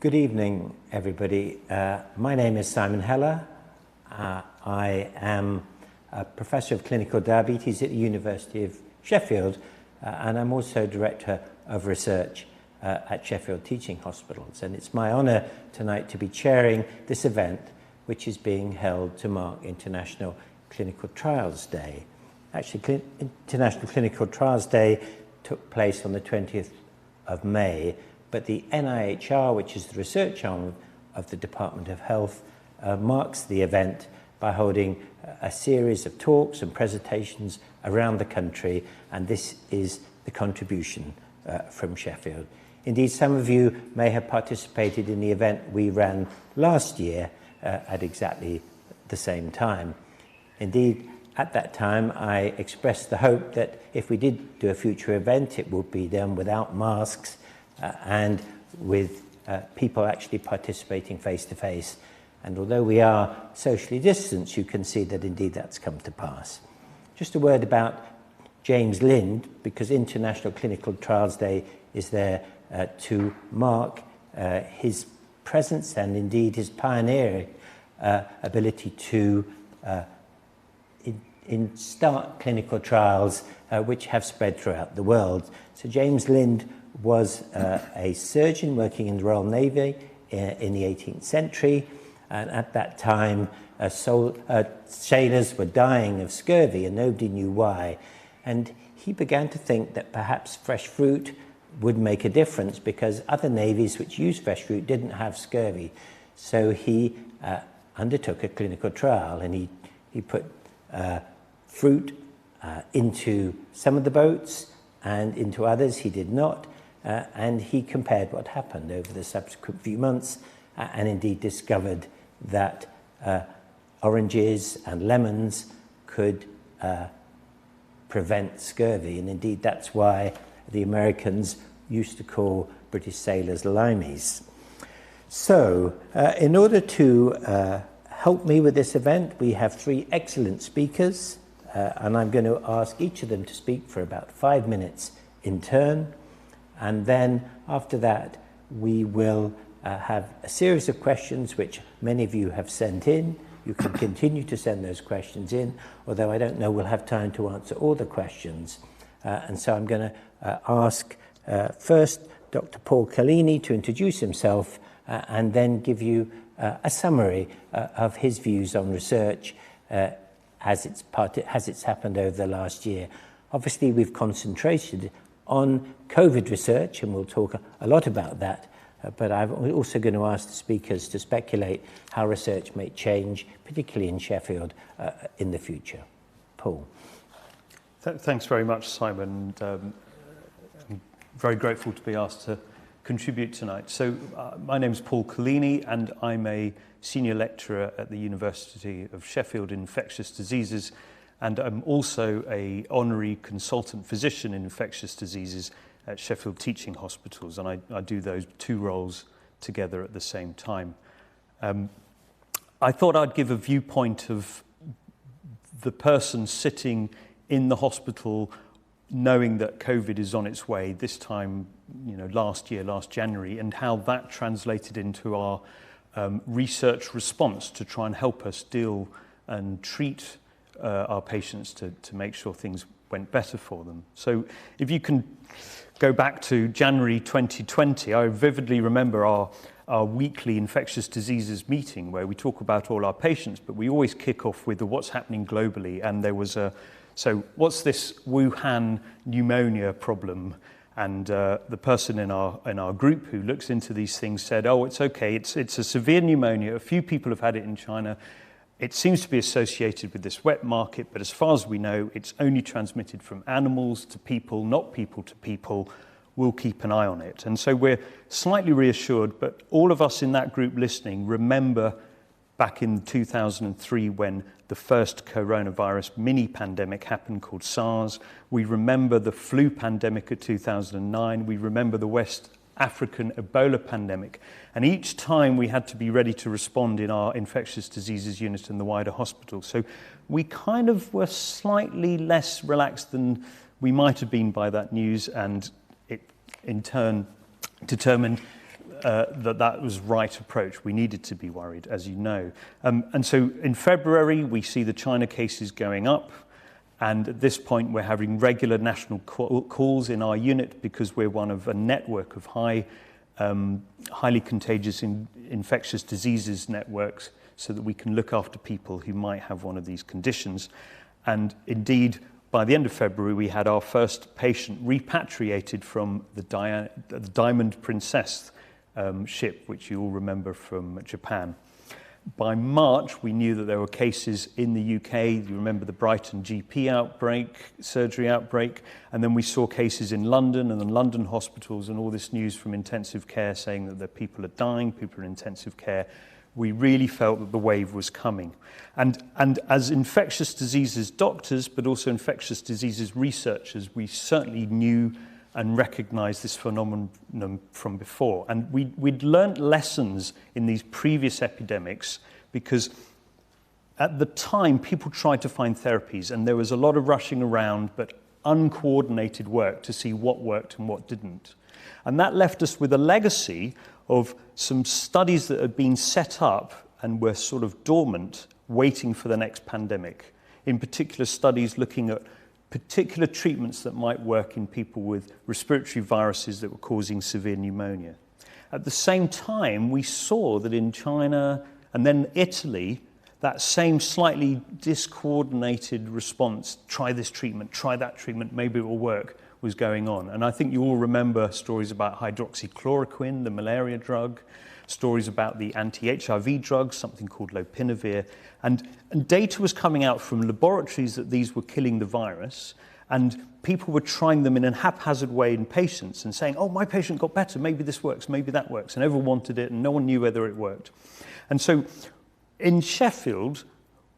Good evening, everybody. My name is Simon Heller. I am a Professor of Clinical Diabetes at the University of Sheffield, and I'm also Director of Research at Sheffield Teaching Hospitals. And it's my honour tonight to be chairing this event, which is being held to mark International Clinical Trials Day. Actually, International Clinical Trials Day took place on the 20th of May, but the NIHR, which is the research arm of the Department of Health, marks the event by holding a series of talks and presentations around the country, and this is the contribution from Sheffield. Indeed, some of you may have participated in the event we ran last year at exactly the same time. Indeed, at that time, I expressed the hope that if we did do a future event, it would be done without masks and with people actually participating face-to-face. And although we are socially distanced, you can see that indeed that's come to pass. Just a word about James Lind, because International Clinical Trials Day is there to mark his presence and indeed his pioneering ability to start clinical trials which have spread throughout the world. So James Lind was a surgeon working in the Royal Navy in the 18th century, and at that time sailors were dying of scurvy and nobody knew why. And he began to think that perhaps fresh fruit would make a difference because other navies which used fresh fruit didn't have scurvy. So he undertook a clinical trial, and he put fruit into some of the boats and into others he did not, and he compared what happened over the subsequent few months and indeed discovered that oranges and lemons could prevent scurvy, and indeed that's why the Americans used to call British sailors limeys. So in order to help me with this event, we have three excellent speakers, and I'm going to ask each of them to speak for about 5 minutes in turn, and then after that we will have a series of questions which many of you have sent in. You can continue to send those questions in, although I don't know we'll have time to answer all the questions. And so I'm going to ask first Dr. Paul Callini to introduce himself and then give you a summary of his views on research as it's happened over the last year. Obviously, we've concentrated on COVID research, and we'll talk a lot about that, but I'm also going to ask the speakers to speculate how research may change, particularly in Sheffield, in the future. Paul. Thanks very much, Simon. I'm very grateful to be asked to contribute tonight. So my name is Paul Callini, and I'm a senior lecturer at the University of Sheffield in infectious diseases, and I'm also an honorary consultant physician in infectious diseases at Sheffield Teaching Hospitals, and I do those two roles together at the same time. I thought I'd give a viewpoint of the person sitting in the hospital knowing that COVID is on its way this time, last January, and how that translated into our research response to try and help us deal and treat our patients to make sure things went better for them. So if you can go back to January 2020, I vividly remember our weekly infectious diseases meeting where we talk about all our patients, but we always kick off with what's happening globally. And there was so what's this Wuhan pneumonia problem? And the person in our group who looks into these things said, oh, it's okay, it's a severe pneumonia. A few people have had it in China. It seems to be associated with this wet market, but as far as we know, it's only transmitted from animals to people, not people to people. We'll keep an eye on it. And so we're slightly reassured, but all of us in that group listening remember back in 2003 when the first coronavirus mini pandemic happened called SARS. We remember the flu pandemic of 2009. We remember the West African Ebola pandemic. And each time we had to be ready to respond in our infectious diseases unit in the wider hospital. So we kind of were slightly less relaxed than we might have been by that news, and it in turn determined that was right approach. We needed to be worried, as you know. And so in February, we see the China cases going up. And at this point, we're having regular national calls in our unit because we're one of a network of highly contagious infectious diseases networks, so that we can look after people who might have one of these conditions. And indeed, by the end of February, we had our first patient repatriated from the Diamond Princess ship, which you all remember from Japan. By March, we knew that there were cases in the UK. You remember the Brighton GP surgery outbreak, and then we saw cases in London and the London hospitals, and all this news from intensive care saying that the people are dying, people are in intensive care. We really felt that the wave was coming. And as infectious diseases doctors, but also infectious diseases researchers, we certainly knew and recognized this phenomenon from before. And we'd learnt lessons in these previous epidemics, because at the time, people tried to find therapies, and there was a lot of rushing around, but uncoordinated work to see what worked and what didn't. And that left us with a legacy of some studies that had been set up and were sort of dormant, waiting for the next pandemic. In particular, studies looking at particular treatments that might work in people with respiratory viruses that were causing severe pneumonia. At the same time, we saw that in China and then Italy, that same slightly discoordinated response, try this treatment, try that treatment, maybe it will work, was going on. And I think you all remember stories about hydroxychloroquine, the malaria drug, stories about the anti-HIV drugs, something called lopinavir. And data was coming out from laboratories that these were killing the virus, and people were trying them in a haphazard way in patients and saying, oh, my patient got better, maybe this works, maybe that works, and everyone wanted it and no one knew whether it worked. And so in Sheffield,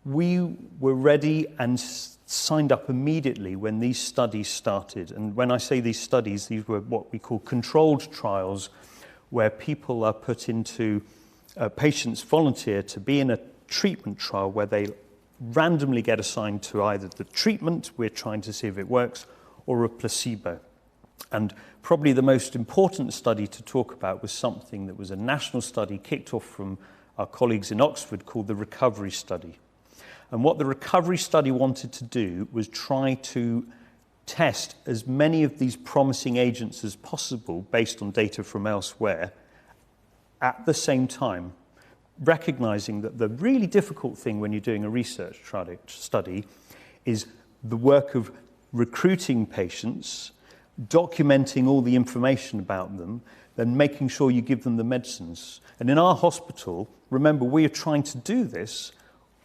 we were ready and signed up immediately when these studies started. And when I say these studies, these were what we call controlled trials, where people are put into, patients volunteer to be in a treatment trial where they randomly get assigned to either the treatment, we're trying to see if it works, or a placebo. And probably the most important study to talk about was something that was a national study kicked off from our colleagues in Oxford called the Recovery Study. And what the Recovery Study wanted to do was try to test as many of these promising agents as possible based on data from elsewhere at the same time, recognizing that the really difficult thing when you're doing a research study is the work of recruiting patients, documenting all the information about them, then making sure you give them the medicines. And in our hospital, remember, we are trying to do this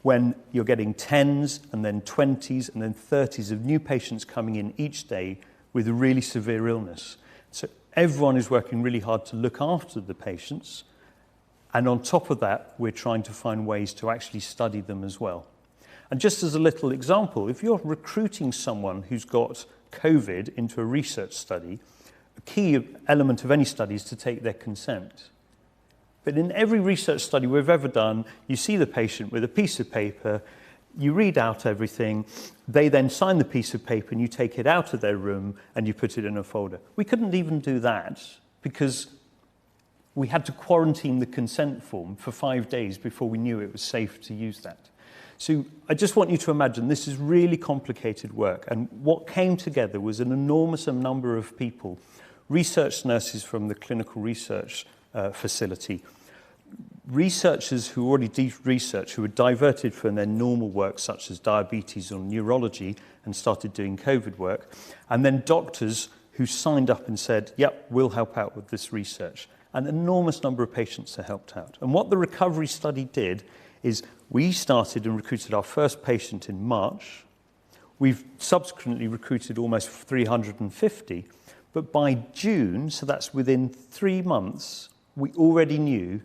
when you're getting 10s and then 20s and then 30s of new patients coming in each day with a really severe illness. So everyone is working really hard to look after the patients. And on top of that, we're trying to find ways to actually study them as well. And just as a little example, if you're recruiting someone who's got COVID into a research study, a key element of any study is to take their consent. But in every research study we've ever done, you see the patient with a piece of paper, you read out everything, they then sign the piece of paper and you take it out of their room and you put it in a folder. We couldn't even do that because we had to quarantine the consent form for 5 days before we knew it was safe to use that. So I just want you to imagine this is really complicated work, and what came together was an enormous number of people, research nurses from the clinical research facility, researchers who already did research, who were diverted from their normal work such as diabetes or neurology and started doing COVID work, and then doctors who signed up and said, yep, we'll help out with this research. An enormous number of patients are helped out. And what the recovery study did is we started and recruited our first patient in March. We've subsequently recruited almost 350, but by June, so that's within 3 months, we already knew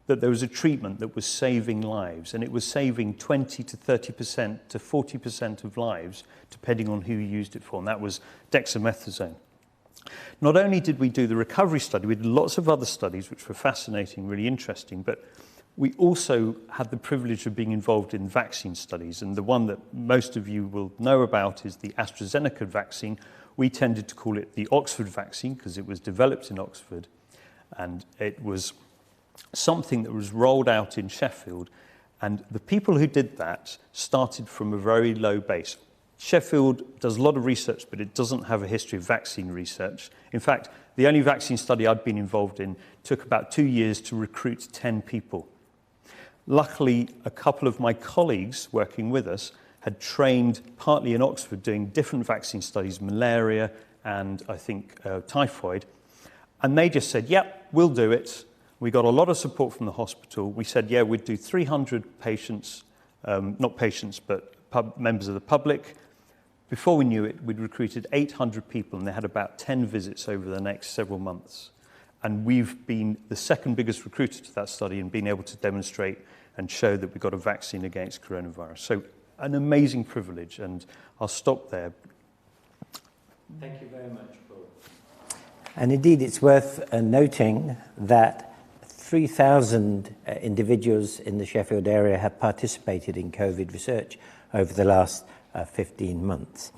that there was a treatment that was saving lives, and it was saving 20 to 30% to 40% of lives, depending on who you used it for, and that was dexamethasone. Not only did we do the recovery study, we did lots of other studies which were fascinating, really interesting, but we also had the privilege of being involved in vaccine studies, and the one that most of you will know about is the Astrazeneca vaccine. We tended to call it the Oxford vaccine because it was developed in Oxford. And it was something that was rolled out in Sheffield, and the people who did that started from a very low base. Sheffield does a lot of research, but it doesn't have a history of vaccine research. In fact, the only vaccine study I'd been involved in took about 2 years to recruit 10 people. Luckily, a couple of my colleagues working with us had trained partly in Oxford doing different vaccine studies, malaria and I think typhoid. And they just said, yep, we'll do it. We got a lot of support from the hospital. We said, yeah, we'd do 300 patients, not patients, but members of the public. Before we knew it, we'd recruited 800 people, and they had about 10 visits over the next several months. And we've been the second biggest recruiter to that study and been able to demonstrate and show that we got a vaccine against coronavirus. So an amazing privilege, and I'll stop there. Thank you very much, Paul. And indeed, it's worth noting that 3,000 individuals in the Sheffield area have participated in COVID research over the last 15 months.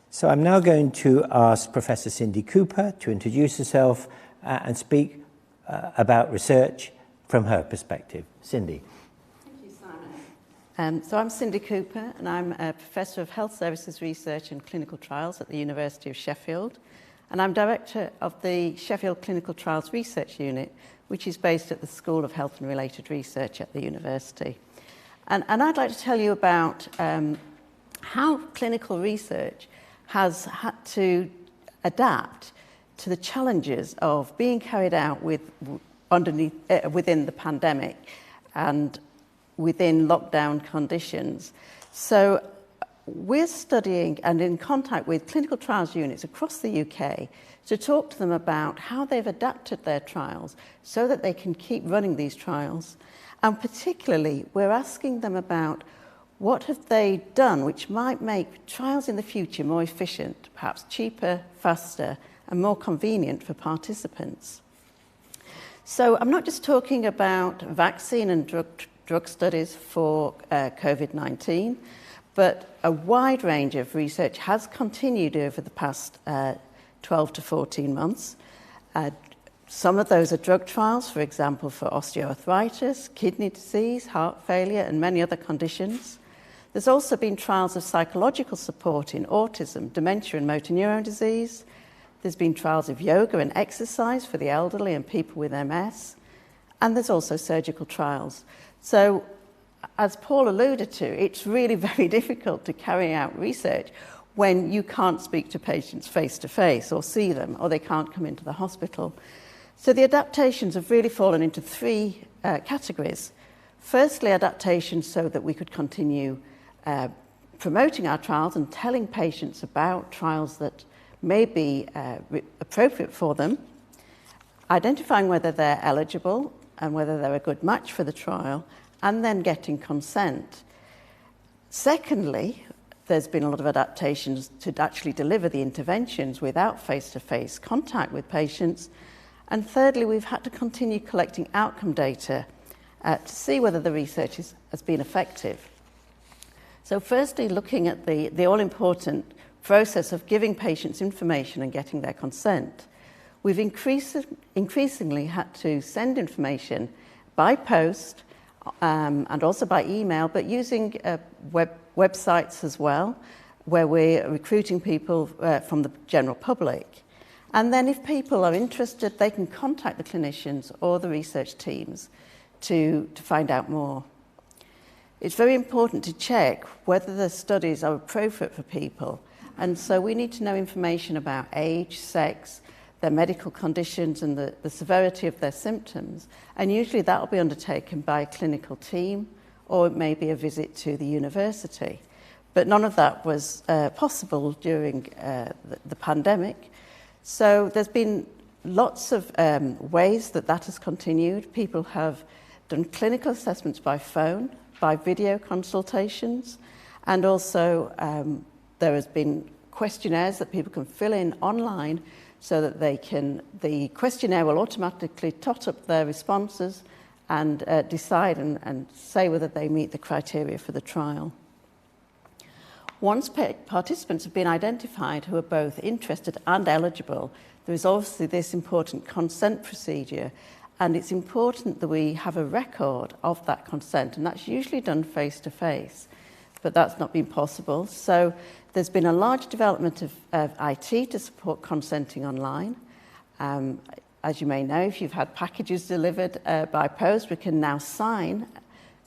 So I'm now going to ask Professor Cindy Cooper to introduce herself and speak about research from her perspective. Cindy. Thank you, Simon. So I'm Cindy Cooper, and I'm a Professor of Health Services Research and Clinical Trials at the University of Sheffield. And I'm Director of the Sheffield Clinical Trials Research Unit, which is based at the School of Health and Related Research at the university. And I'd like to tell you about how clinical research has had to adapt to the challenges of being carried out within the pandemic and within lockdown conditions. So we're studying and in contact with clinical trials units across the UK to talk to them about how they've adapted their trials so that they can keep running these trials. And particularly, we're asking them about what have they done which might make trials in the future more efficient, perhaps cheaper, faster, and more convenient for participants. So I'm not just talking about vaccine and drug studies for COVID-19, but a wide range of research has continued over the past 12 to 14 months. Some of those are drug trials, for example, for osteoarthritis, kidney disease, heart failure, and many other conditions. There's also been trials of psychological support in autism, dementia, and motor neuron disease. There's been trials of yoga and exercise for the elderly and people with MS. And there's also surgical trials. So, as Paul alluded to, it's really very difficult to carry out research when you can't speak to patients face to face or see them, or they can't come into the hospital. So the adaptations have really fallen into three categories. Firstly, adaptations so that we could continue promoting our trials and telling patients about trials that may be appropriate for them, identifying whether they're eligible and whether they're a good match for the trial, and then getting consent. Secondly, there's been a lot of adaptations to actually deliver the interventions without face-to-face contact with patients. And thirdly, we've had to continue collecting outcome data to see whether the research has been effective. So firstly, looking at the all-important process of giving patients information and getting their consent, we've increasingly had to send information by post and also by email, but using websites as well, where we're recruiting people from the general public. And then if people are interested, they can contact the clinicians or the research teams to find out more. It's very important to check whether the studies are appropriate for people. And so we need to know information about age, sex, their medical conditions and the severity of their symptoms. And usually that will be undertaken by a clinical team, or it may be a visit to the university. But none of that was possible during the pandemic. So there's been lots of ways that has continued. People have done clinical assessments by phone, by video consultations, and also there has been questionnaires that people can fill in online so that the questionnaire will automatically tot up their responses and decide and say whether they meet the criteria for the trial. Once participants have been identified who are both interested and eligible, there is obviously this important consent procedure, and it's important that we have a record of that consent, and that's usually done face-to-face, but that's not been possible. So there's been a large development of IT to support consenting online. As you may know, if you've had packages delivered by post, we can now sign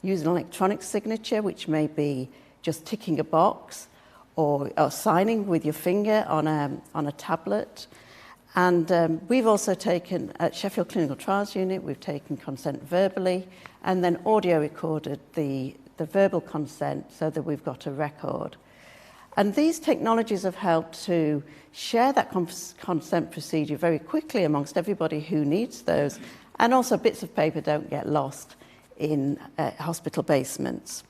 using an electronic signature, which may be just ticking a box or signing with your finger on a tablet. And we've also taken, at Sheffield Clinical Trials Unit, we've taken consent verbally and then audio recorded the verbal consent so that we've got a record. And these technologies have helped to share that consent procedure very quickly amongst everybody who needs those, and also bits of paper don't get lost in hospital basements.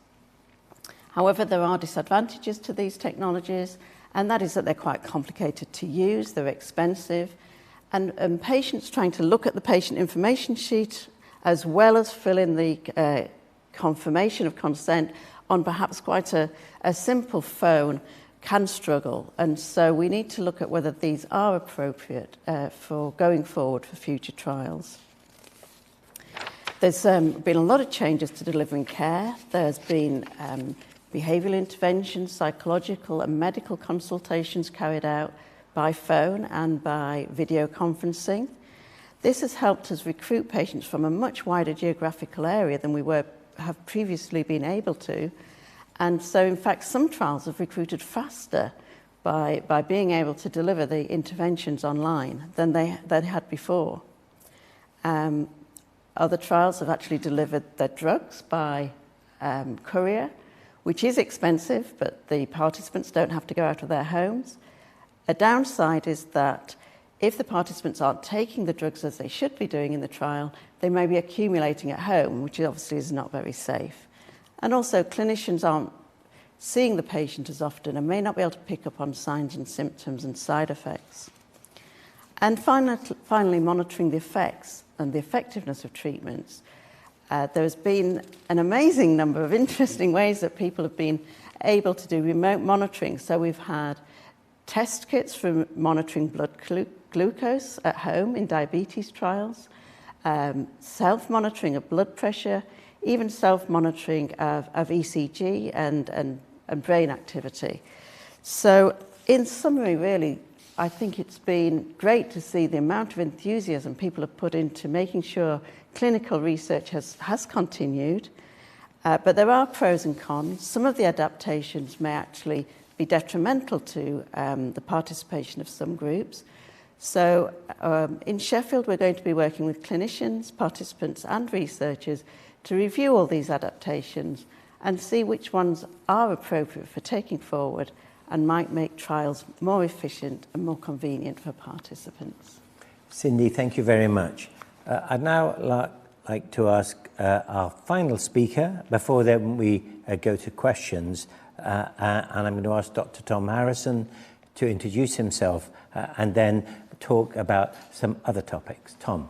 However, there are disadvantages to these technologies, and that is that they're quite complicated to use, they're expensive, and patients trying to look at the patient information sheet as well as fill in the confirmation of consent on perhaps quite a simple phone can struggle. And so we need to look at whether these are appropriate for going forward for future trials. There's been a lot of changes to delivering care. There's been behavioural interventions, psychological and medical consultations carried out by phone and by video conferencing. This has helped us recruit patients from a much wider geographical area than we have previously been able to. And so, in fact, some trials have recruited faster by being able to deliver the interventions online than they had before. Other trials have actually delivered their drugs by courier, which is expensive, but the participants don't have to go out of their homes. A downside is that if the participants aren't taking the drugs as they should be doing in the trial, they may be accumulating at home, which obviously is not very safe. And also, clinicians aren't seeing the patient as often and may not be able to pick up on signs and symptoms and side effects. And finally, monitoring the effects and the effectiveness of treatments. There's been an amazing number of interesting ways that people have been able to do remote monitoring. So we've had test kits for monitoring blood glucose at home in diabetes trials, self-monitoring of blood pressure, even self-monitoring of ECG and brain activity. So in summary, really, I think it's been great to see the amount of enthusiasm people have put into making sure clinical research has continued, but there are pros and cons. Some of the adaptations may actually be detrimental to the participation of some groups. So in Sheffield, we're going to be working with clinicians, participants and researchers to review all these adaptations and see which ones are appropriate for taking forward and might make trials more efficient and more convenient for participants. Cindy, thank you very much. I'd now like to ask our final speaker, before then we go to questions, and I'm going to ask Dr. Tom Harrison to introduce himself and then talk about some other topics. Tom.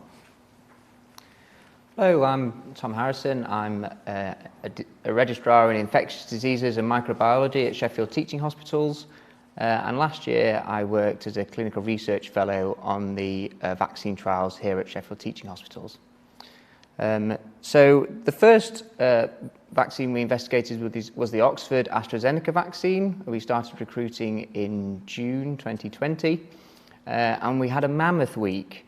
Hello, I'm Tom Harrison. I'm a registrar in infectious diseases and microbiology at Sheffield Teaching Hospitals. And last year I worked as a clinical research fellow on the vaccine trials here at Sheffield Teaching Hospitals. So the first vaccine we investigated was the Oxford Astrazeneca Vaccine. We started recruiting in June 2020, and we had a mammoth week,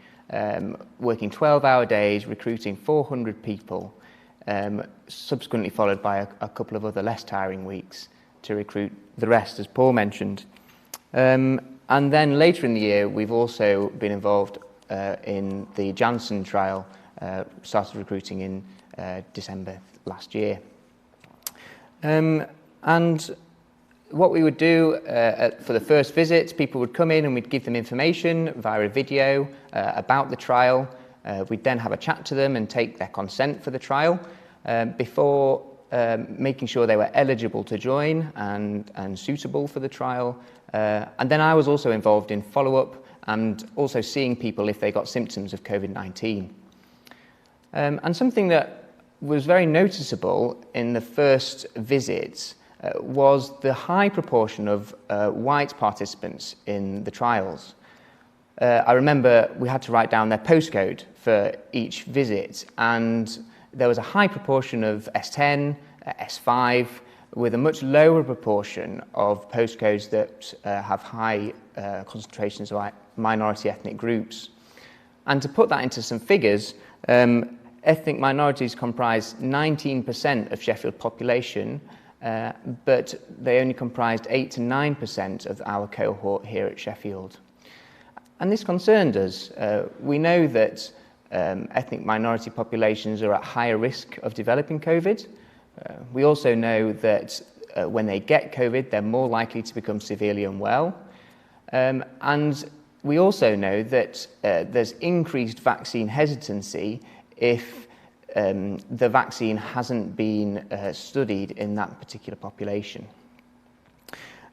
working 12-hour days, recruiting 400 people, subsequently followed by a couple of other less tiring weeks to recruit the rest, as Paul mentioned. And then later in the year, we've also been involved in the Janssen trial, started recruiting in December last year. And what we would do for the first visit, people would come in and we'd give them information via a video about the trial. We'd then have a chat to them and take their consent for the trial before making sure they were eligible to join and suitable for the trial. And then I was also involved in follow-up and also seeing people if they got symptoms of COVID-19. And something that was very noticeable in the first visits was the high proportion of white participants in the trials. I remember we had to write down their postcode for each visit, and there was a high proportion of S10, S5, with a much lower proportion of postcodes that have high concentrations of minority ethnic groups. And to put that into some figures, ethnic minorities comprise 19% of Sheffield population, but they only comprised 8 to 9% of our cohort here at Sheffield. And this concerned us. We know that ethnic minority populations are at higher risk of developing COVID. We also know that when they get COVID, they're more likely to become severely unwell. And we also know that there's increased vaccine hesitancy if the vaccine hasn't been studied in that particular population.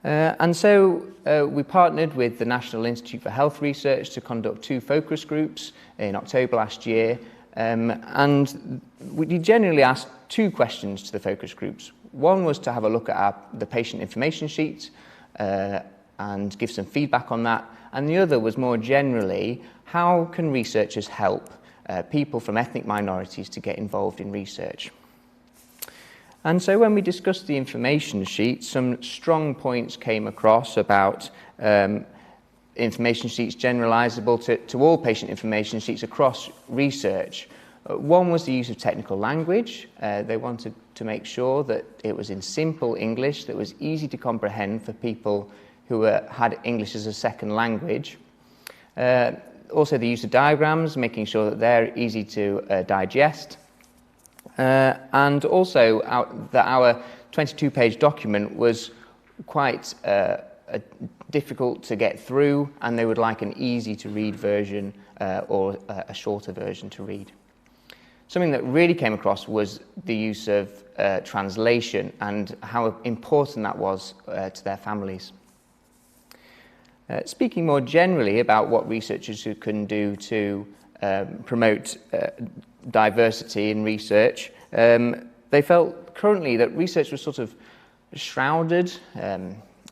And so we partnered with the National Institute for Health Research to conduct 2 focus groups in October last year. And we generally asked 2 questions to the focus groups. One was to have a look at the patient information sheet and give some feedback on that. And the other was more generally, how can researchers help people from ethnic minorities to get involved in research? And so when we discussed the information sheet, some strong points came across about information sheets generalizable to all patient information sheets across research. One was the use of technical language. They wanted to make sure that it was in simple English, that was easy to comprehend for people who had English as a second language. Also the use of diagrams, making sure that they're easy to digest. And also that our 22-page document was quite difficult to get through, and they would like an easy-to-read version or a shorter version to read. Something that really came across was the use of translation and how important that was to their families. Speaking more generally about what researchers can do to promote diversity in research, they felt currently that research was sort of shrouded,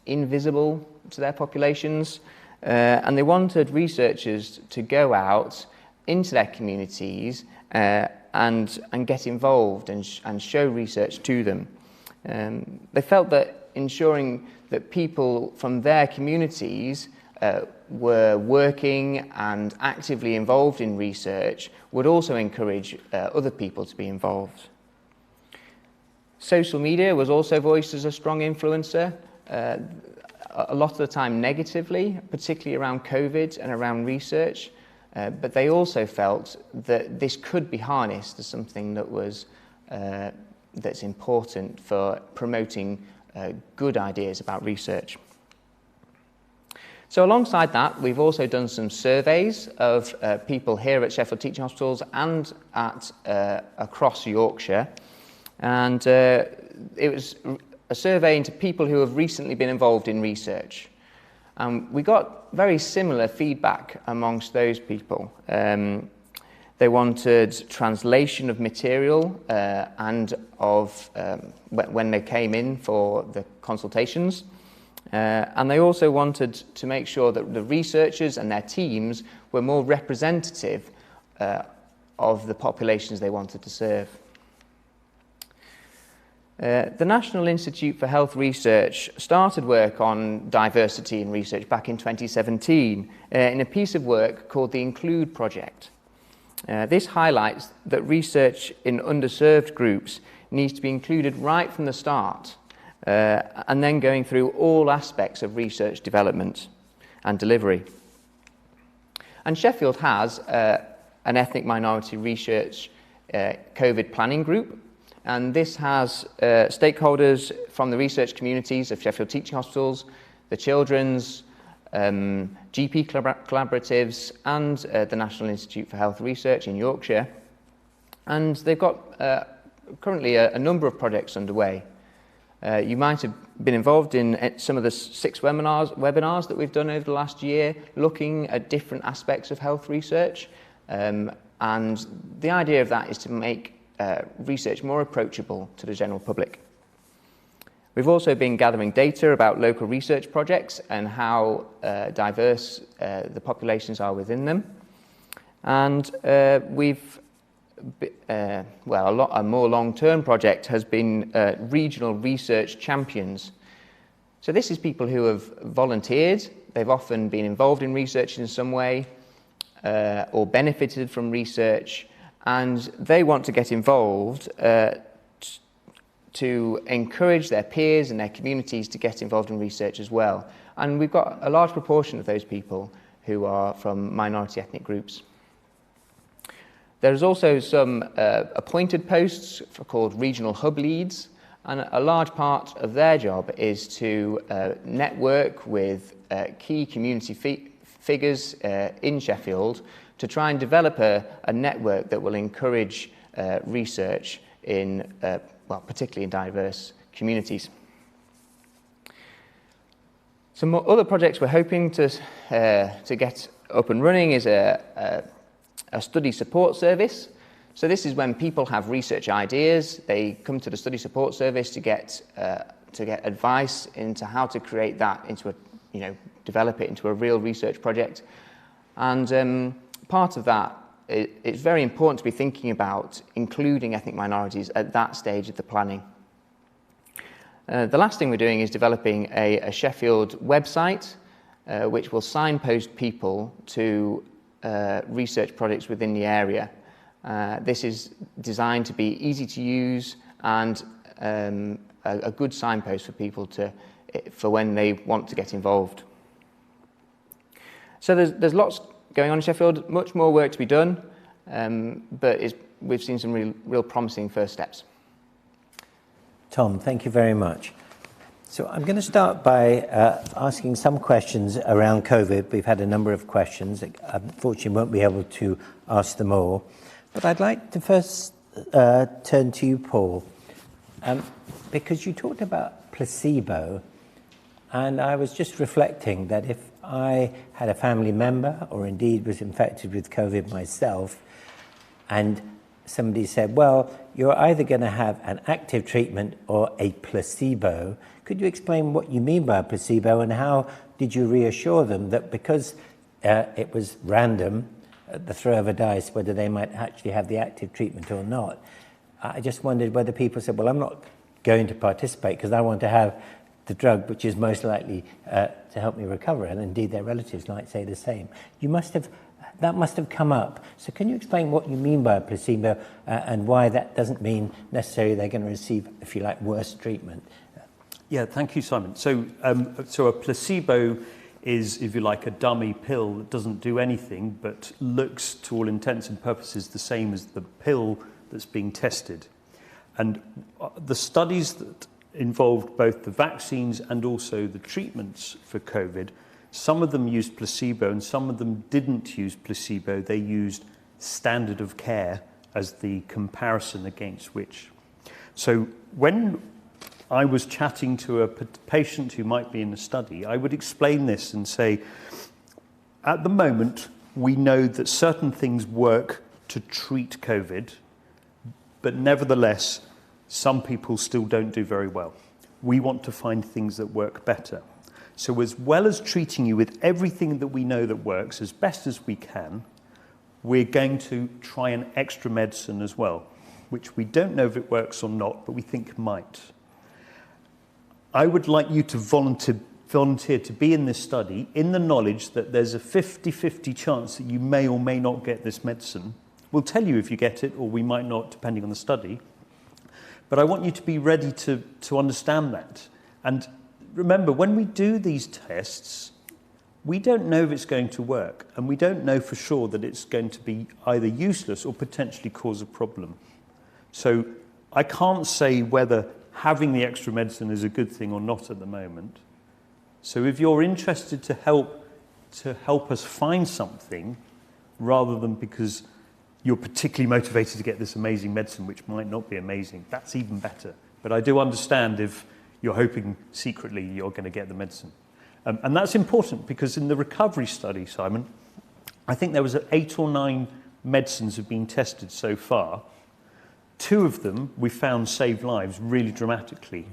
invisible to their populations, and they wanted researchers to go out into their communities and get involved and show research to them. They felt that ensuring that people from their communities were working and actively involved in research would also encourage other people to be involved. Social media was also voiced as a strong influencer, a lot of the time negatively, particularly around COVID and around research, but they also felt that this could be harnessed as something that was that's important for promoting good ideas about research. So alongside that, we've also done some surveys of people here at Sheffield Teaching Hospitals and across Yorkshire. And it was a survey into people who have recently been involved in research. We got very similar feedback amongst those people. They wanted translation of material and of when they came in for the consultations. And they also wanted to make sure that the researchers and their teams were more representative of the populations they wanted to serve. The National Institute for Health Research started work on diversity in research back in 2017 in a piece of work called the Include Project. This highlights that research in underserved groups needs to be included right from the start, and then going through all aspects of research development and delivery. And Sheffield has an ethnic minority research COVID planning group, and this has stakeholders from the research communities of Sheffield Teaching Hospitals, the Children's, GP collaboratives, and the National Institute for Health Research in Yorkshire. And they've got currently a number of projects underway. You might have been involved in some of the 6 webinars that we've done over the last year, looking at different aspects of health research. And the idea of that is to make research more approachable to the general public. We've also been gathering data about local research projects and how diverse the populations are within them. And a more long-term project has been regional research champions. So this is people who have volunteered. They've often been involved in research in some way or benefited from research, and they want to get involved to encourage their peers and their communities to get involved in research as well. And we've got a large proportion of those people who are from minority ethnic groups. There's also some appointed posts called regional hub leads, and a large part of their job is to network with key community figures in Sheffield to try and develop a network that will encourage research in, particularly in diverse communities. Some other projects we're hoping to get up and running is a study support service. So this is when people have research ideas, they come to the study support service to get advice into how to create that into develop it into a real research project. And part of that, it's very important to be thinking about including ethnic minorities at that stage of the planning. The last thing we're doing is developing a Sheffield website, which will signpost people to research projects within the area. This is designed to be easy to use and a good signpost for people for when they want to get involved. So there's lots going on in Sheffield, much more work to be done, but we've seen some real promising first steps. Tom, thank you very much. So I'm going to start by asking some questions around COVID. We've had a number of questions. Unfortunately, won't be able to ask them all. But I'd like to first turn to you, Paul, because you talked about placebo, and I was just reflecting that if I had a family member, or indeed was infected with COVID myself, and somebody said, well, you're either going to have an active treatment or a placebo. Could you explain what you mean by a placebo, and how did you reassure them that because it was random, at the throw of a dice, whether they might actually have the active treatment or not? I just wondered whether people said, well, I'm not going to participate because I want to have the drug which is most likely to help me recover, and indeed their relatives might say the same. That must have come up. So can you explain what you mean by a placebo and why that doesn't mean necessarily they're going to receive, if you like, worse treatment? Yeah, thank you, Simon. So a placebo is, if you like, a dummy pill that doesn't do anything but looks, to all intents and purposes, the same as the pill that's being tested. And the studies that involved both the vaccines and also the treatments for COVID, some of them used placebo and some of them didn't use placebo. They used standard of care as the comparison against which. So when I was chatting to a patient who might be in the study, I would explain this and say, at the moment, we know that certain things work to treat COVID, but nevertheless, some people still don't do very well. We want to find things that work better. So as well as treating you with everything that we know that works as best as we can, we're going to try an extra medicine as well, which we don't know if it works or not, but we think might. I would like you to volunteer to be in this study in the knowledge that there's a 50-50 chance that you may or may not get this medicine. We'll tell you if you get it, or we might not, depending on the study. But I want you to be ready to understand that. And remember, when we do these tests, we don't know if it's going to work, and we don't know for sure that it's going to be either useless or potentially cause a problem. So I can't say whether having the extra medicine is a good thing or not at the moment. So if you're interested to help us find something, rather than because you're particularly motivated to get this amazing medicine, which might not be amazing, that's even better. But I do understand if you're hoping secretly you're going to get the medicine. And that's important because in the recovery study, Simon, I think there was 8 or 9 medicines have been tested so far. 2 of them we found saved lives really dramatically.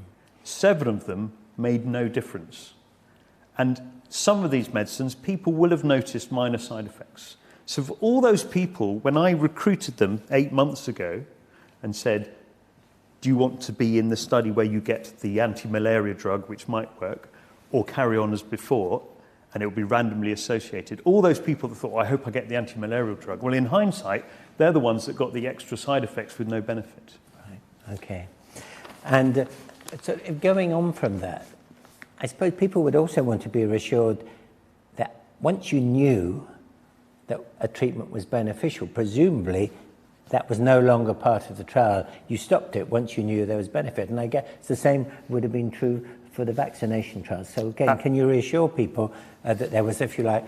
7 of them made no difference. And some of these medicines, people will have noticed minor side effects. So for all those people, when I recruited them 8 months ago and said, do you want to be in the study where you get the anti-malaria drug, which might work, or carry on as before, and it will be randomly associated, all those people that thought, well, I hope I get the anti-malarial drug, well, in hindsight, they're the ones that got the extra side effects with no benefit. Right, okay. And so going on from that, I suppose people would also want to be reassured that once you knew that a treatment was beneficial, presumably that was no longer part of the trial. You stopped it once you knew there was benefit. And I guess the same would have been true for the vaccination trials. So again, can you reassure people that there was, if you like,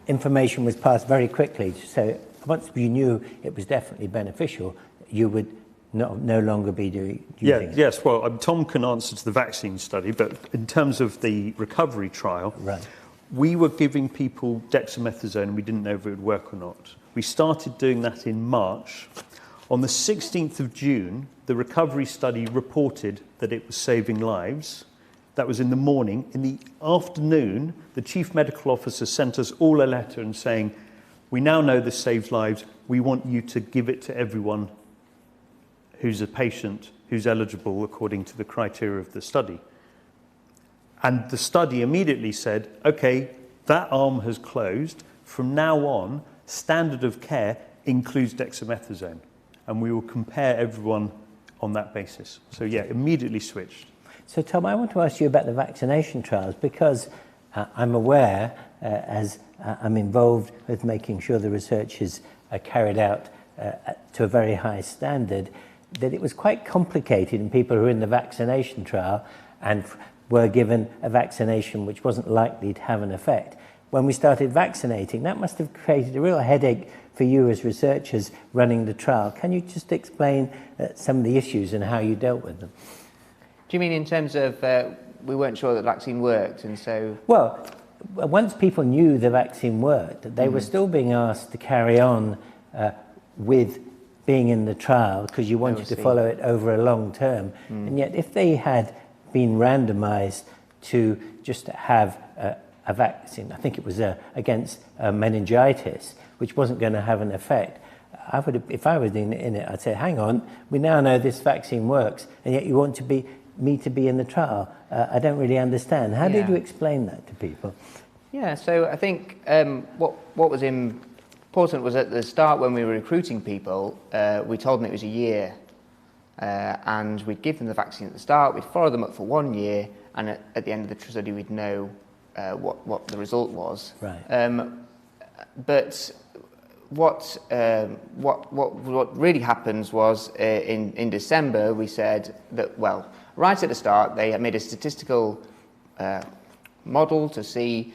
information was passed very quickly, so once you knew it was definitely beneficial, you would no longer be using it? Yes, well, Tom can answer to the vaccine study, but in terms of the recovery trial, right, we were giving people dexamethasone and we didn't know if it would work or not. We started doing that in March. On the 16th of June, the recovery study reported that it was saving lives. That was in the morning. In the afternoon, the chief medical officer sent us all a letter and saying, we now know this saves lives. We want you to give it to everyone who's a patient, who's eligible according to the criteria of the study. And the study immediately said, okay, that arm has closed. From now on, standard of care includes dexamethasone. And we will compare everyone on that basis. So yeah, immediately switched. So Tom, I want to ask you about the vaccination trials, because I'm aware, as I'm involved with making sure the research is carried out to a very high standard, that it was quite complicated in people who were in the vaccination trial and were given a vaccination which wasn't likely to have an effect. When we started vaccinating, that must have created a real headache for you as researchers running the trial. Can you just explain some of the issues and how you dealt with them? Do you mean in terms of we weren't sure that the vaccine worked, and so... Well, once people knew the vaccine worked, they were still being asked to carry on with being in the trial because you wanted to follow it over a long term. And yet if they had been randomized to just have a vaccine, I think it was against meningitis, which wasn't going to have an effect, I would have, if I was in it, I'd say, hang on, we now know this vaccine works, and yet you want me to be in the trial. I don't really understand. How did you explain that to people? Yeah, so I think what was important was at the start when we were recruiting people, we told them it was a year, and we'd give them the vaccine at the start, we'd follow them up for 1 year, and at the end of the study we'd know what the result was. Right. But what really happens was in December we said that, well, right at the start they had made a statistical model to see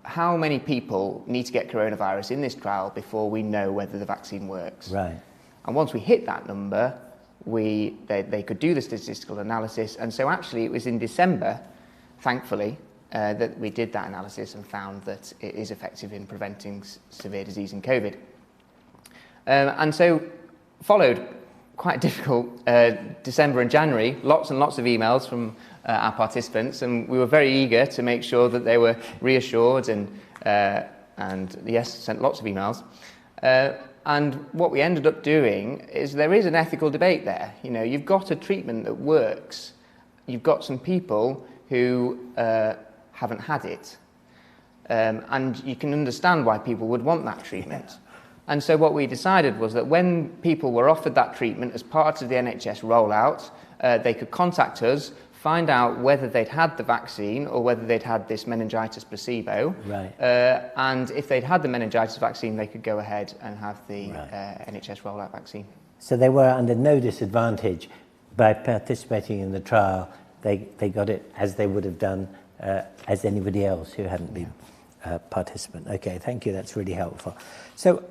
how many people need to get coronavirus in this trial before we know whether the vaccine works. Right. And once we hit that number, they could do the statistical analysis, and so actually it was in December, thankfully, that we did that analysis and found that it is effective in preventing severe disease in COVID. And so followed quite difficult December and January, lots and lots of emails from our participants, and we were very eager to make sure that they were reassured and yes, sent lots of emails. And what we ended up doing is there is an ethical debate there. You know, you've got a treatment that works, you've got some people who haven't had it. And you can understand why people would want that treatment. And so what we decided was that when people were offered that treatment as part of the NHS rollout, they could contact us, find out whether they'd had the vaccine or whether they'd had this meningitis placebo. Right. And if they'd had the meningitis vaccine, they could go ahead and have the NHS rollout vaccine. So they were under no disadvantage by participating in the trial. They got it as they would have done as anybody else who hadn't been a participant. Okay, thank you. That's really helpful. So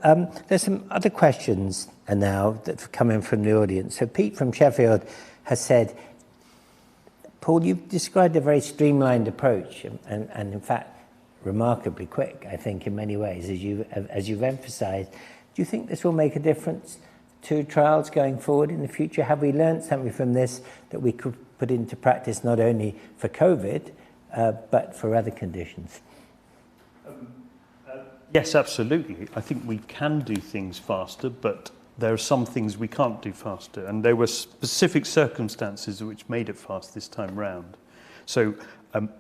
there's some other questions now that have come in from the audience. So Pete from Sheffield has said, Paul, you've described a very streamlined approach and in fact remarkably quick, I think, in many ways, as you've emphasized. Do you think this will make a difference to trials going forward in the future? Have we learned something from this that we could put into practice not only for COVID, but for other conditions? Yes, absolutely. I think we can do things faster, but there are some things we can't do faster, and there were specific circumstances which made it fast this time round. So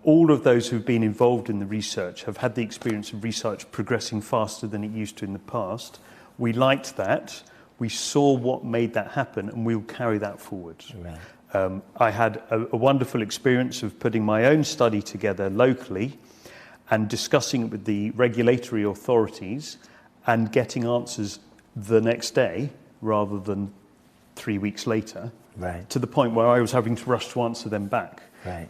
all of those who've been involved in the research have had the experience of research progressing faster than it used to in the past. We liked that. We saw what made that happen, and we'll carry that forward. Right. I had a wonderful experience of putting my own study together locally and discussing it with the regulatory authorities and getting answers the next day rather than 3 weeks later, right, to the point where I was having to rush to answer them back. Right.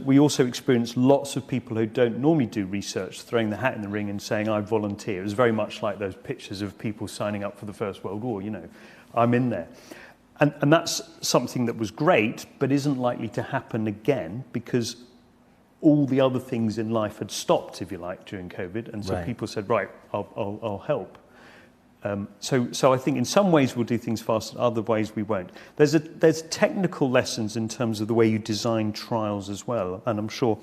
We also experienced lots of people who don't normally do research throwing the hat in the ring and saying, I volunteer. It was very much like those pictures of people signing up for the First World War, I'm in there. And that's something that was great, but isn't likely to happen again because all the other things in life had stopped, if you like, during COVID. And so right, people said, right, I'll help. So I think in some ways we'll do things faster, in other ways we won't. There's technical lessons in terms of the way you design trials as well, and I'm sure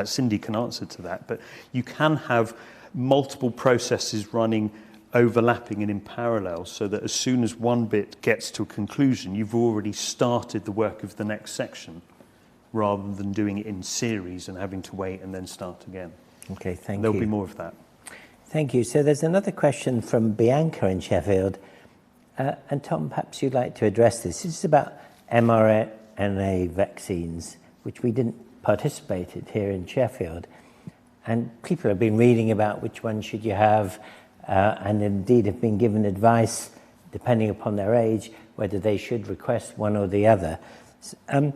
Cindy can answer to that, but you can have multiple processes running, overlapping and in parallel, so that as soon as one bit gets to a conclusion, you've already started the work of the next section, rather than doing it in series and having to wait and then start again. Okay, thank you. There'll be more of that. Thank you. So there's another question from Bianca in Sheffield. And Tom, perhaps you'd like to address this. This is about mRNA vaccines, which we didn't participate in here in Sheffield. And people have been reading about which one should you have, and indeed have been given advice, depending upon their age, whether they should request one or the other. And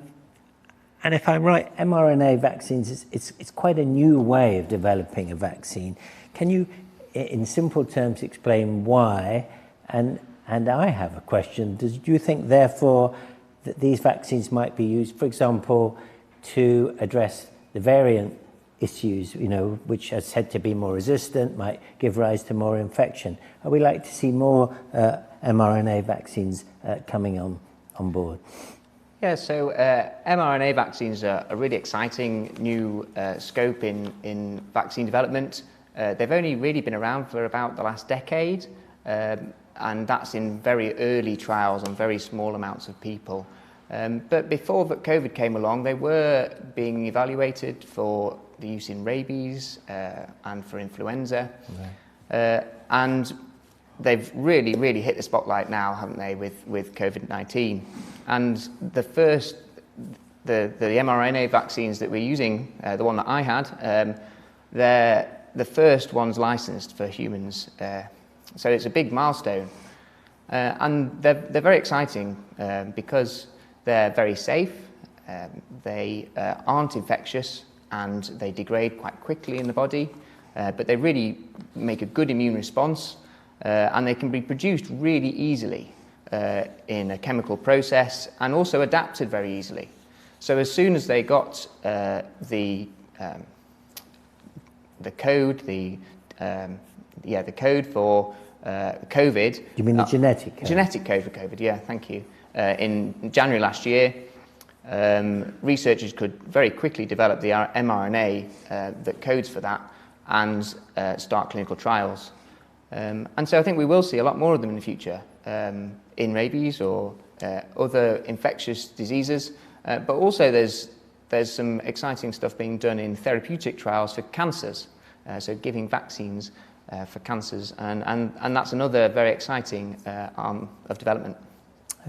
if I'm right, mRNA vaccines, it's quite a new way of developing a vaccine. Can you, in simple terms, explain why? And I have a question. Do you think, therefore, that these vaccines might be used, for example, to address the variant issues, which are said to be more resistant, might give rise to more infection? Are we likely to see more mRNA vaccines coming on board? Yeah, so mRNA vaccines are a really exciting new scope in vaccine development. They've only really been around for about the last decade, and that's in very early trials on very small amounts of people. But before COVID came along, they were being evaluated for the use in rabies and for influenza. Right. And they've really hit the spotlight now, haven't they, with COVID-19. And the mRNA vaccines that we're using, the one that I had, they're the first ones licensed for humans. So it's a big milestone. And they're very exciting because they're very safe, they aren't infectious, and they degrade quite quickly in the body, but they really make a good immune response, and they can be produced really easily in a chemical process and also adapted very easily. So as soon as they got the code, the code for COVID. You mean the genetic code? Genetic code for COVID, yeah, thank you. In January last year, researchers could very quickly develop the mRNA that codes for that and start clinical trials. And so I think we will see a lot more of them in the future in rabies or other infectious diseases. But also there's some exciting stuff being done in therapeutic trials for cancers, so giving vaccines for cancers, and that's another very exciting arm of development.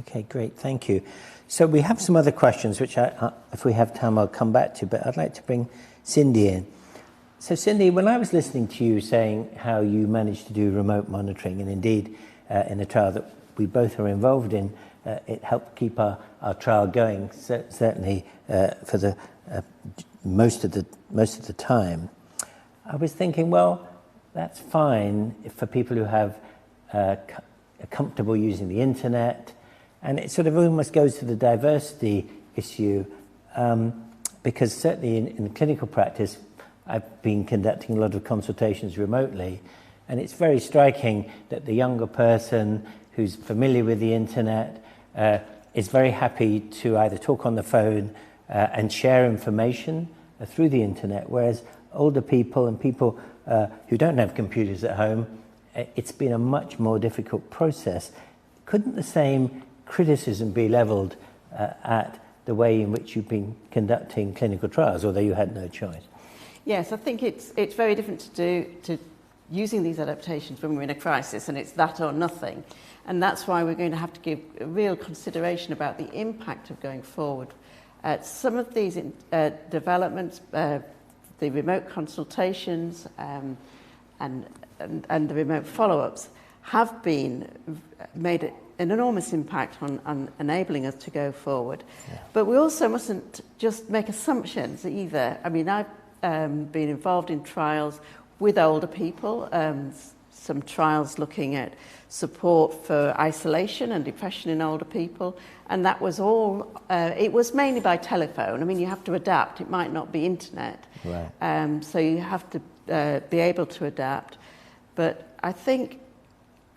Okay, great, thank you. So we have some other questions, which if we have time, I'll come back to, but I'd like to bring Cindy in. So Cindy, when I was listening to you saying how you managed to do remote monitoring, and indeed in a trial that we both are involved in, it helped keep our trial going, certainly for the most of the time. I was thinking, well, that's fine for people who are comfortable using the internet, and it sort of almost goes to the diversity issue, because certainly in clinical practice, I've been conducting a lot of consultations remotely, and it's very striking that the younger person who's familiar with the internet is very happy to either talk on the phone and share information through the internet, whereas older people and people who don't have computers at home, it's been a much more difficult process. Couldn't the same criticism be levelled at the way in which you've been conducting clinical trials, although you had no choice? Yes, I think it's very different to using these adaptations when we're in a crisis, and it's that or nothing. And that's why we're going to have to give a real consideration about the impact of going forward. Some of these developments, the remote consultations and the remote follow-ups have made an enormous impact on enabling us to go forward. Yeah. But we also mustn't just make assumptions either. I mean, I've been involved in trials with older people, some trials looking at support for isolation and depression in older people, and that was all, it was mainly by telephone. I mean, you have to adapt, it might not be internet. Right. So you have to be able to adapt. But I think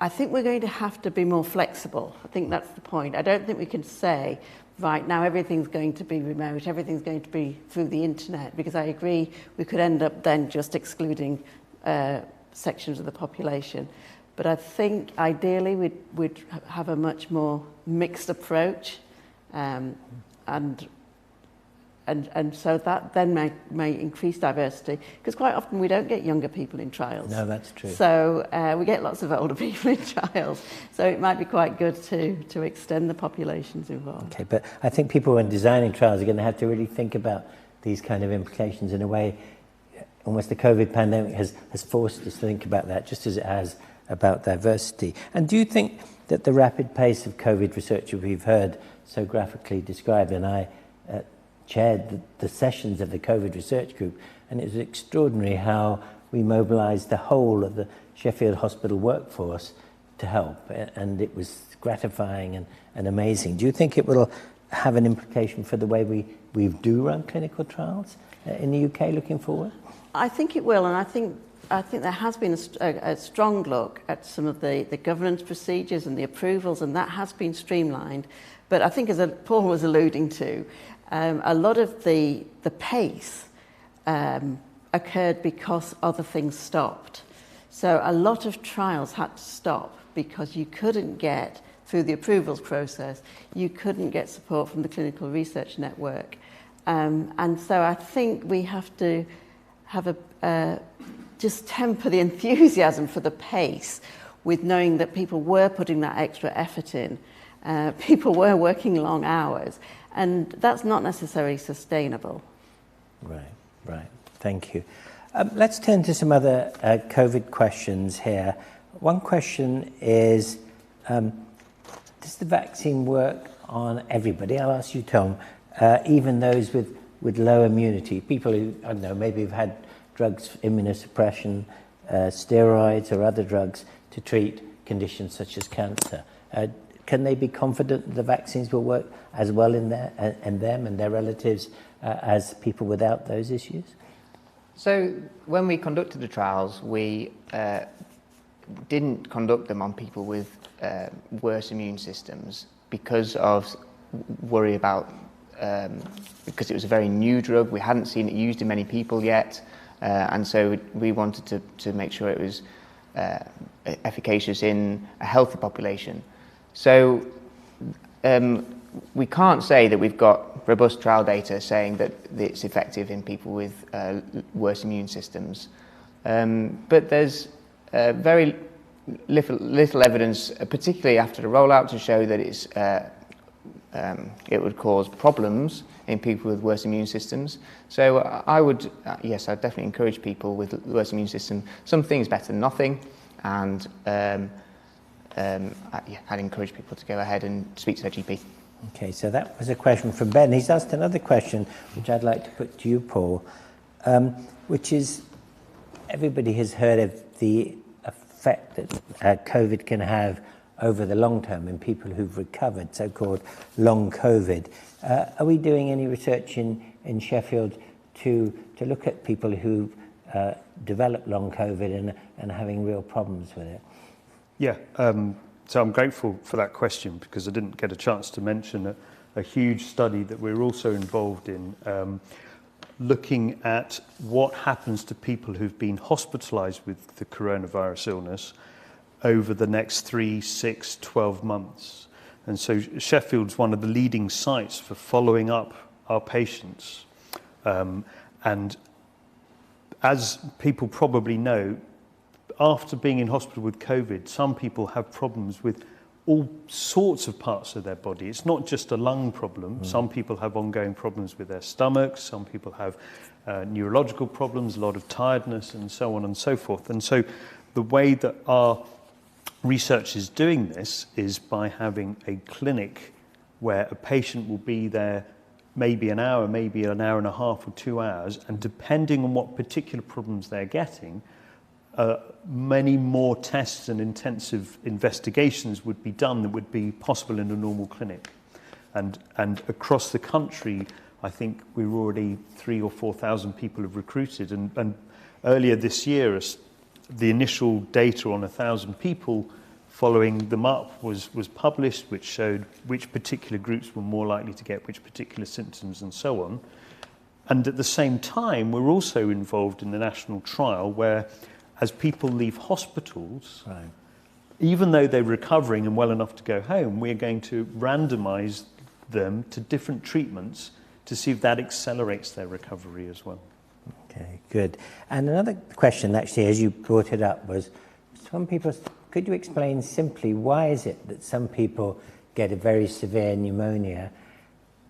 we're going to have to be more flexible. I think that's the point. I don't think we can say, right, now everything's going to be remote, everything's going to be through the internet, because I agree we could end up then just excluding sections of the population. But I think ideally we'd have a much more mixed approach, and so that then may increase diversity, because quite often we don't get younger people in trials. No, that's true. So we get lots of older people in trials, so it might be quite good to extend the populations involved. Okay, but I think people when designing trials are going to have to really think about these kind of implications in a way. Almost the COVID pandemic has forced us to think about that, just as it has about diversity. And do you think that the rapid pace of COVID research we've heard so graphically described, and I chaired the sessions of the COVID research group, and it was extraordinary how we mobilised the whole of the Sheffield Hospital workforce to help, and it was gratifying and amazing. Do you think it will have an implication for the way we do run clinical trials in the UK looking forward? I think it will, and I think there has been a strong look at some of the governance procedures and the approvals, and that has been streamlined. But I think, as Paul was alluding to, a lot of the pace occurred because other things stopped. So a lot of trials had to stop because you couldn't get through the approvals process, you couldn't get support from the Clinical Research Network. And so I think we have to have just temper the enthusiasm for the pace with knowing that people were putting that extra effort in. People were working long hours, and that's not necessarily sustainable. Right. Thank you. Let's turn to some other COVID questions here. One question is, does the vaccine work on everybody? I'll ask you, Tom, even those with low immunity, people who, I don't know, maybe have had drugs, immunosuppression, steroids or other drugs to treat conditions such as cancer. Can they be confident that the vaccines will work as well in them and their relatives as people without those issues? So when we conducted the trials, we didn't conduct them on people with worse immune systems because of worry about because it was a very new drug, we hadn't seen it used in many people yet, and so we wanted to make sure it was efficacious in a healthy population. So we can't say that we've got robust trial data saying that it's effective in people with worse immune systems, but there's very little evidence, particularly after the rollout, to show that it would cause problems in people with worse immune systems. So I would, yes, I'd definitely encourage people with worse immune system. Something's better than nothing, and I'd encourage people to go ahead and speak to their GP. Okay, so that was a question from Ben. He's asked another question, which I'd like to put to you, Paul, which is, everybody has heard of the effect that COVID can have over the long term in people who've recovered, so-called long COVID. Are we doing any research in Sheffield to look at people who've developed long COVID and having real problems with it? Yeah, So I'm grateful for that question, because I didn't get a chance to mention a huge study that we're also involved in, looking at what happens to people who've been hospitalized with the coronavirus illness over the next 3, 6, 12 months. And so Sheffield's one of the leading sites for following up our patients. And as people probably know, after being in hospital with COVID, some people have problems with all sorts of parts of their body. It's not just a lung problem. Some people have ongoing problems with their stomachs. Some people have neurological problems, a lot of tiredness, and so on and so forth. And so the way that our research is doing this is by having a clinic where a patient will be there maybe an hour, maybe an hour and a half or 2 hours, and depending on what particular problems they're getting, many more tests and intensive investigations would be done that would be possible in a normal clinic. And across the country, I think we're already 3,000 or 4,000 people have recruited. And earlier this year, the initial data on 1,000 people following them up was published, which showed which particular groups were more likely to get which particular symptoms and so on. And at the same time, we're also involved in the national trial where, as people leave hospitals, right, even though they're recovering and well enough to go home, we're going to randomize them to different treatments to see if that accelerates their recovery as well. Okay, good. And another question, actually, as you brought it up, was some people, could you explain simply why is it that some people get a very severe pneumonia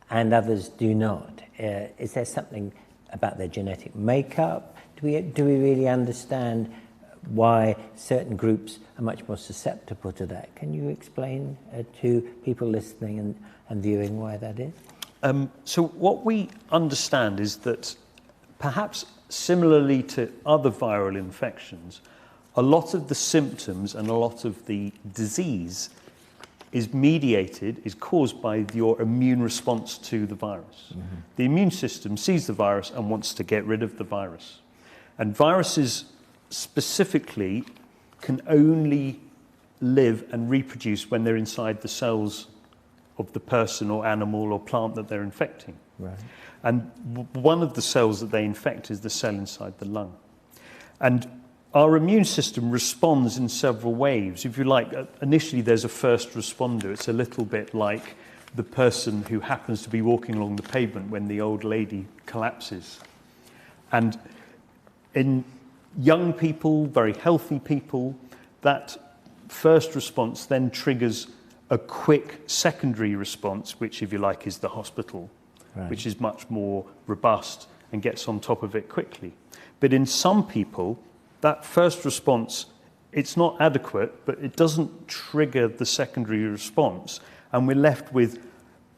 and others do not? Is there something about their genetic makeup? Do we really understand why certain groups are much more susceptible to that? Can you explain to people listening and viewing why that is? So what we understand is that perhaps similarly to other viral infections, a lot of the symptoms and a lot of the disease is caused by your immune response to the virus. Mm-hmm. The immune system sees the virus and wants to get rid of the virus. And viruses specifically can only live and reproduce when they're inside the cells of the person or animal or plant that they're infecting. Right. And one of the cells that they infect is the cell inside the lung. And our immune system responds in several waves. If you like, initially there's a first responder. It's a little bit like the person who happens to be walking along the pavement when the old lady collapses. And in young people, very healthy people, that first response then triggers a quick secondary response, which, if you like, is the hospital, right, which is much more robust and gets on top of it quickly. But in some people, that first response, it's not adequate, but it doesn't trigger the secondary response. And we're left with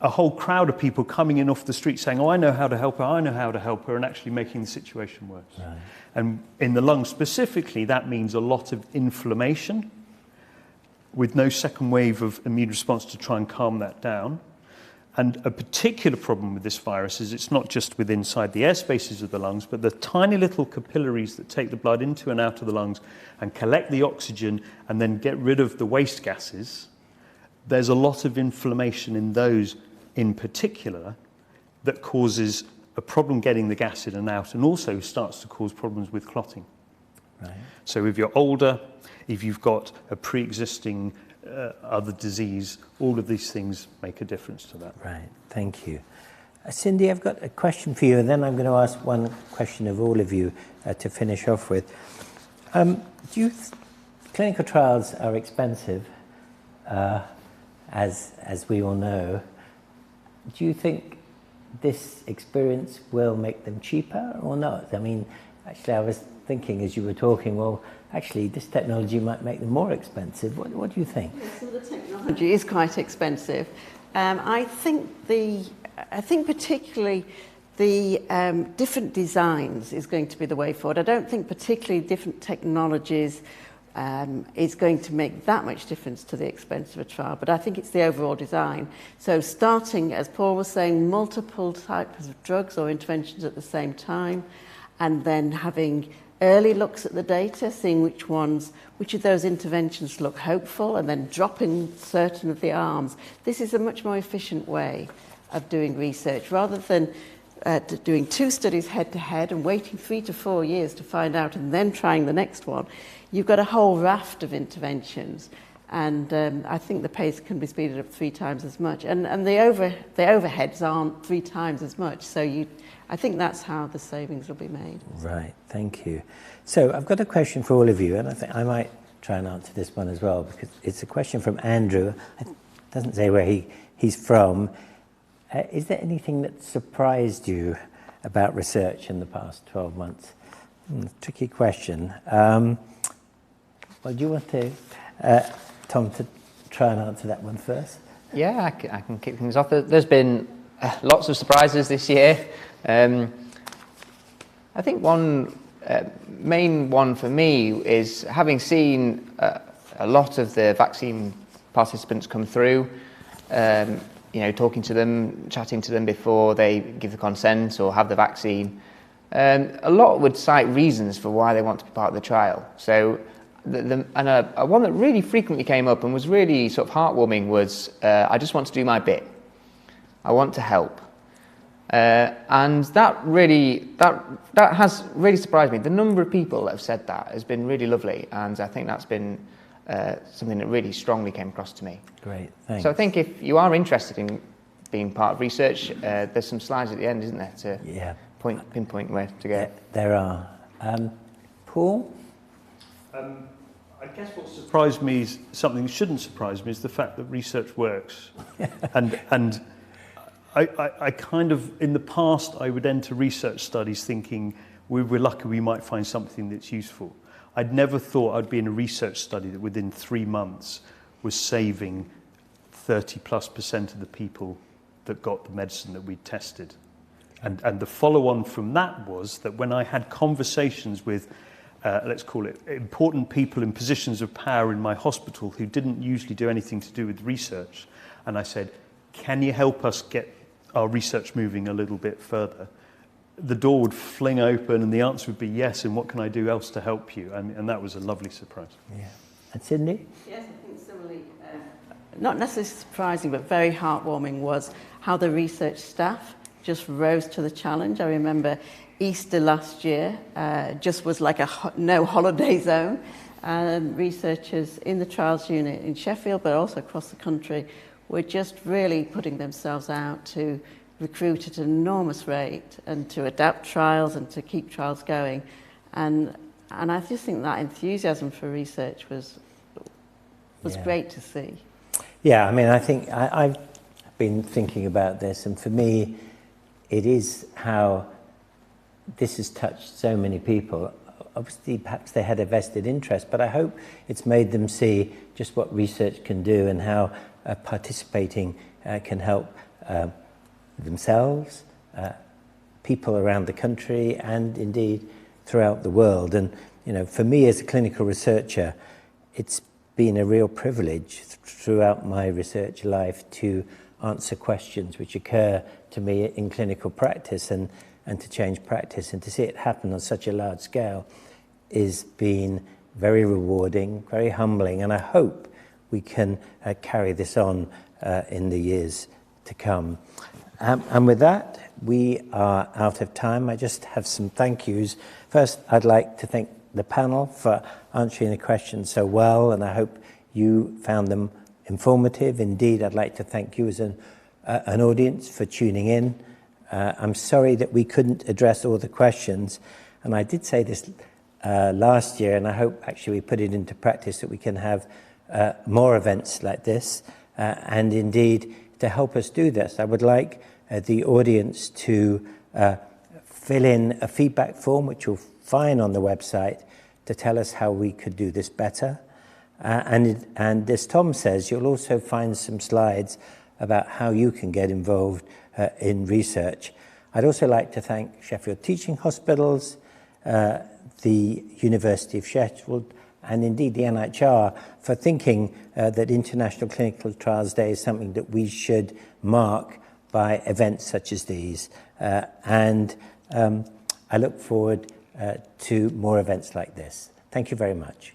a whole crowd of people coming in off the street saying, oh, I know how to help her, I know how to help her, and actually making the situation worse. Right. And in the lungs specifically, that means a lot of inflammation with no second wave of immune response to try and calm that down. And a particular problem with this virus is it's not just with inside the air spaces of the lungs, but the tiny little capillaries that take the blood into and out of the lungs and collect the oxygen and then get rid of the waste gases. There's a lot of inflammation in those in particular that causes a problem getting the gas in and out, and also starts to cause problems with clotting. Right. So if you're older, if you've got a pre-existing other disease, all of these things make a difference to that. Right, thank you. Cindy, I've got a question for you, and then I'm going to ask one question of all of you to finish off with. Clinical trials are expensive, as we all know. Do you think this experience will make them cheaper or not? I mean, actually, I was thinking as you were talking, well, actually, this technology might make them more expensive. What do you think? Some of the technology is quite expensive. I think particularly the different designs is going to be the way forward. I don't think particularly different technologies is going to make that much difference to the expense of a trial, but I think it's the overall design. So starting, as Paul was saying, multiple types of drugs or interventions at the same time, and then having early looks at the data, seeing which of those interventions look hopeful, and then dropping certain of the arms. This is a much more efficient way of doing research, rather than doing 2 studies head-to-head and waiting 3 to 4 years to find out and then trying the next one. You've got a whole raft of interventions, and I think the pace can be speeded up 3 times as much. And the overheads aren't 3 times as much, so I think that's how the savings will be made. Right, thank you. So I've got a question for all of you, and I think I might try and answer this one as well, because it's a question from Andrew. It doesn't say where he's from. Is there anything that surprised you about research in the past 12 months? Tricky question. Well, do you want to, Tom, to try and answer that one first? Yeah, I can kick things off. There's been lots of surprises this year. I think one main one for me is having seen a lot of the vaccine participants come through, talking to them, chatting to them before they give the consent or have the vaccine. A lot would cite reasons for why they want to be part of the trial. So, one that really frequently came up and was really sort of heartwarming was, I just want to do my bit. I want to help. And that has really surprised me. The number of people that have said that has been really lovely, and I think that's been something that really strongly came across to me. Great, thanks. So I think if you are interested in being part of research, there's some slides at the end, isn't there, to pinpoint where to go. There are. Paul? I guess what surprised me is something that shouldn't surprise me is the fact that research works. and I kind of, in the past, I would enter research studies thinking we're lucky we might find something that's useful. I'd never thought I'd be in a research study that within 3 months was saving 30+% of the people that got the medicine that we'd tested. And the follow-on from that was that when I had conversations with, let's call it, important people in positions of power in my hospital who didn't usually do anything to do with research, and I said, can you help us get our research moving a little bit further? The door would fling open and the answer would be yes, and what can I do else to help you? And that was a lovely surprise. Yeah. And Sydney? Yes, I think similarly, not necessarily surprising, but very heartwarming was how the research staff just rose to the challenge. I remember Easter last year just was like a no holiday zone. And researchers in the trials unit in Sheffield, but also across the country, were just really putting themselves out to recruit at an enormous rate and to adapt trials and to keep trials going. And I just think that enthusiasm for research was great to see. Yeah, I mean, I think I've been thinking about this, and for me, it is how this has touched so many people. Obviously, perhaps they had a vested interest, but I hope it's made them see just what research can do and how participating can help themselves, people around the country, and indeed throughout the world. And for me as a clinical researcher, it's been a real privilege throughout my research life to answer questions which occur to me in clinical practice and to change practice, and to see it happen on such a large scale is been very rewarding, very humbling, and I hope we can carry this on in the years to come. And with that, we are out of time. I just have some thank yous. First, I'd like to thank the panel for answering the questions so well, and I hope you found them informative. Indeed, I'd like to thank you as an audience for tuning in. I'm sorry that we couldn't address all the questions, and I did say this last year, and I hope actually we put it into practice, that we can have more events like this, and indeed to help us do this, I would like the audience to fill in a feedback form, which you'll find on the website, to tell us how we could do this better. And as Tom says, you'll also find some slides about how you can get involved in research. I'd also like to thank Sheffield Teaching Hospitals, the University of Sheffield, and indeed the NHR for thinking that International Clinical Trials Day is something that we should mark by events such as these. And I look forward to more events like this. Thank you very much.